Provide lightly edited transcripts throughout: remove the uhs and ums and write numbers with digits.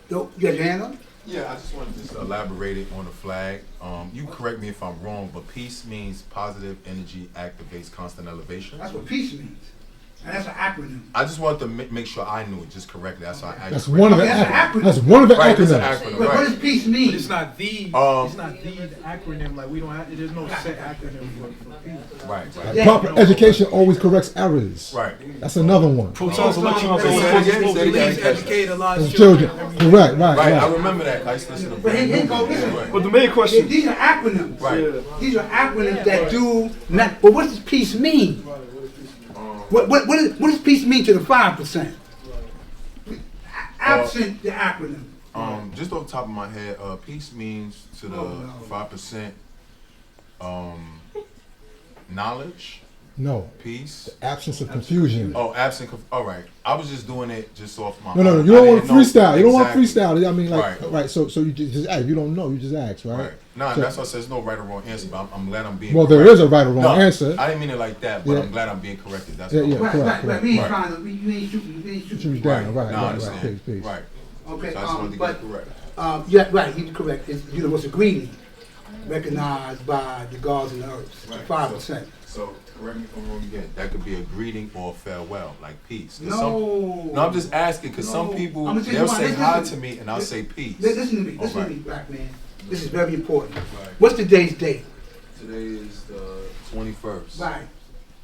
You got your hand up? Yeah, I just wanted to just elaborate it on the flag. You can correct me if I'm wrong, but peace means positive energy activates constant elevation. That's what peace means. And that's an acronym. I just wanted to make sure I knew it just correctly. That's why I asked. That's one of the acronyms. That's one of the right, acronyms. Acronym, but right. what does peace mean? But it's not the acronym. Like we don't have. There's no set acronym for peace. Right. Yeah. Proper education always corrects errors. Right. That's another one. Protons, electrons, Say educate a lot of Children. Correct. Right, I Right. remember that. I used to listen to But here go, listen. Right. But the main question, These are acronyms. Right. These are acronyms that do not. But what does peace mean? What does peace mean to the 5%? Absent the acronym. Just off the top of my head, peace means to the 5%. Knowledge. No. Peace. Absence of confusion. Oh, absent. All right. I was just doing it just off my. No. I You don't want didn't to know freestyle. You don't want exactly. freestyle. I mean, like, Right. right. So you just ask. If you don't know, you just ask, right? Right. Nah, So- that's why I said there's no right or wrong answer, but I'm glad I'm being. Well, corrected. there is a right or wrong No, answer. I didn't mean it like that, but Yeah. I'm glad I'm being corrected. That's Yeah, all. yeah. Right. correct. We ain't Right. trying to. You ain't shooting. Shoot you down. Right. Nah, I Right. understand. Peace. Right. Okay. So I just wanted to But get correct. yeah, right. He's correct. It's universal greeting, recognized by the gods and the earths. Right. 5%. So correct me if I'm wrong again. That could be a greeting or a farewell, like peace. 'Cause No. No, I'm just asking because some No. people I'm gonna tell you they'll why. say Listen, hi listen. to me and I'll say peace. Listen to me. All Listen to right. me, black man. This is very important. Right. What's today's date? Today is the 21st. Right.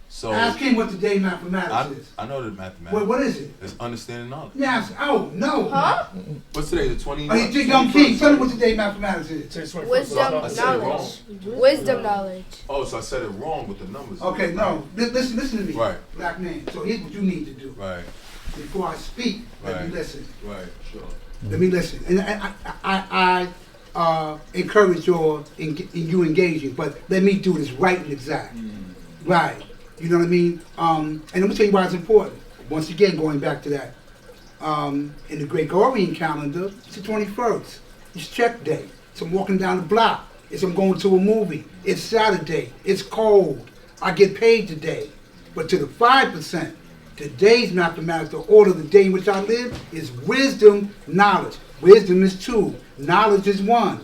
So Ask him what today mathematics is. I know the mathematics. What is it? It's understanding knowledge. Yes. Oh no. Huh? What's today? The 20th? Hey, Young King, tell me what today mathematics is. Wisdom, I said it knowledge. Wisdom, knowledge. Oh, so I said it wrong with the numbers. Okay, no. Listen to me, Right. black man. So here's what you need to do. Right. Before I speak, let Right. me listen. Right. Sure. Let me listen. And I encourage you engaging, but let me do this right and exact. Right. You know what I mean? And I'm gonna tell you why it's important. Once again, going back to that. In the Gregorian calendar, it's the 21st. It's check day. It's I'm walking down the block. It's I'm going to a movie. It's Saturday. It's cold. I get paid today. But to the 5%, today's mathematics, the order of the day in which I live, is wisdom, knowledge. Wisdom is 2. Knowledge is 1.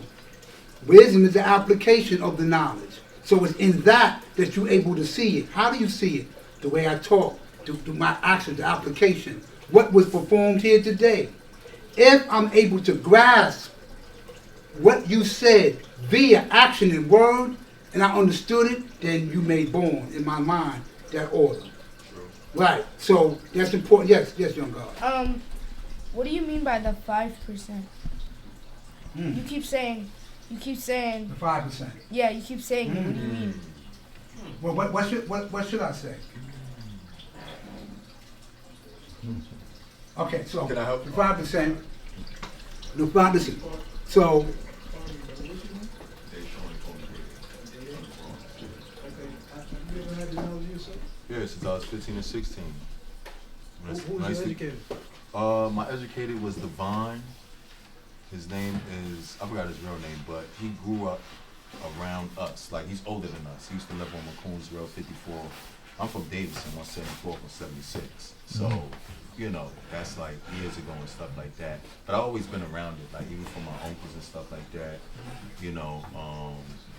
Wisdom is the application of the knowledge. So it's in that you're able to see it. How do you see it? The way I talk, through my actions, the application. What was performed here today. If I'm able to grasp what you said via action and word, and I understood it, then you made born in my mind that order. Right. So that's important. Yes, young God. What do you mean by the 5%? You keep saying. The 5%. Yeah, you keep saying. What do you mean? Well, what should I say? Okay, so Can I help the you? 5%. The 5%. So Yeah, since I was 15 and 16. Who's your educator? My educator was Divine. His name is, I forgot his real name, but he grew up around us. Like, he's older than us. He used to live on McCoon's Road 54. I'm from Davidson, 174 from 76. So, you know, that's like years ago and stuff like that. But I've always been around it, like even from my uncles and stuff like that. You know,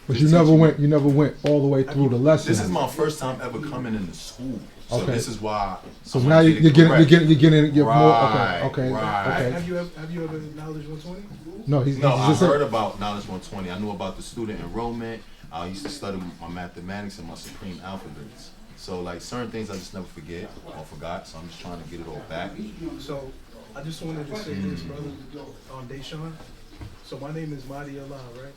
But just you never teaching- went all the way through the lesson. This is my first time ever coming into school. So Okay. this is why. So I now wanna you're get it correct. getting more. Right, Okay. right. Okay. Have you ever knowledge 120? No, he's No, I just heard about Knowledge 120. I knew about the student enrollment. I used to study my mathematics and my supreme alphabets. So like certain things I just never forget or forgot. So I'm just trying to get it all back. So I just wanted to say this, brother, Deshaun. So my name is Mahdi Allah, right?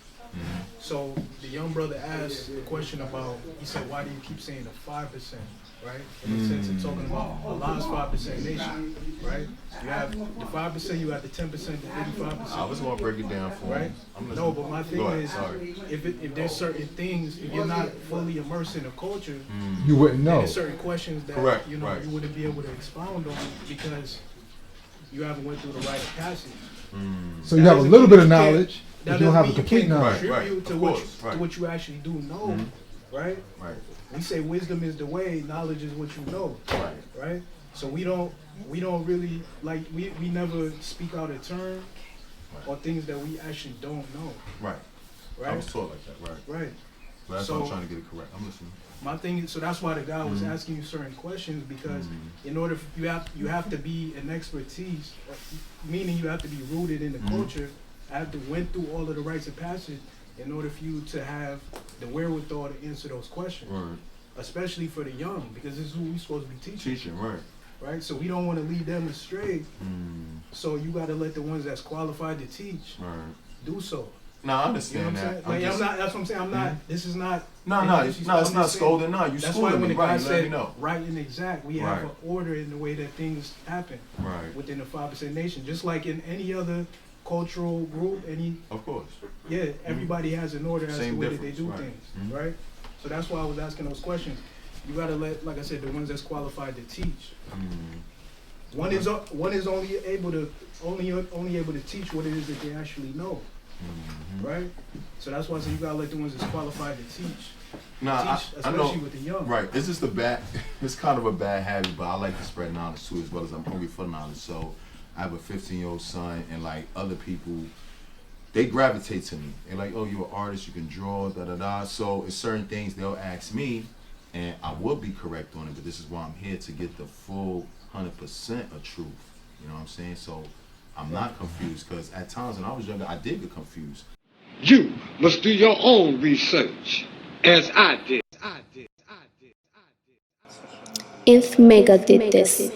So the young brother asked a question about, he said, why do you keep saying the 5%, right? In the sense of talking about Allah's 5% nation, right? You have the 5%, you have the 10%, the 85%. I was gonna break it down for Right? him. I'm No, listening. but my thing Go ahead, is, sorry. if there's certain things, if you're not fully immersed in the culture, You wouldn't then know. there's certain questions that Correct, you know right. you wouldn't be able to expound on because you haven't went through the rite of passage. So you have a little bit of knowledge, but you don't have a complete You knowledge. can't Right, contribute of to what course, right. to what you actually do know, right? Right, We say wisdom is the way, knowledge is what you know, right. right? So we don't really like we never speak out a term or things that we actually don't know. Right. Right. I was taught like that. Right. Right. But that's So- why I'm trying to get it correct. I'm listening. My thing is, so that's why the guy was asking you certain questions, because in order you have to be an expertise, meaning you have to be rooted in the culture. I have to went through all of the rites of passage in order for you to have the wherewithal to answer those questions, Right. especially for the young, because this is who we're supposed to be teaching. Teaching, right. Right? So we don't want to lead them astray. So you got to let the ones that's qualified to teach Right. do so. No, I You know understand what I'm saying? that. Like, I'm not. That's what I'm saying. I'm not. This is not. No, it's I'm not just saying- scolding. No, you That's why schooling when me. the guy Right, you let me said know. right and exact, we have Right. an order in the way that things happen Right. within the 5% nation. Just like in any other cultural group, Of course. everybody has an order as Same to the way that they difference, do right. things, right? So that's why I was asking those questions. You gotta let, like I said, the ones that's qualified to teach. One is only able to teach what it is that they actually know, right? So that's why I say you gotta let the ones that's qualified to teach. Nah, Teach, I know. especially with the young. Right. It's just it's kind of a bad habit, but I like to spread knowledge too, as well as I'm hungry for knowledge. So I have a 15-year-old son, and like other people, they gravitate to me. They're like, oh, you're an artist, you can draw, da-da-da. So it's certain things they'll ask me, and I will be correct on it, but this is why I'm here to get the full 100% of truth. You know what I'm saying? So I'm not confused, because at times when I was younger, I did get confused. You must do your own research, as I did. If Mecca did this.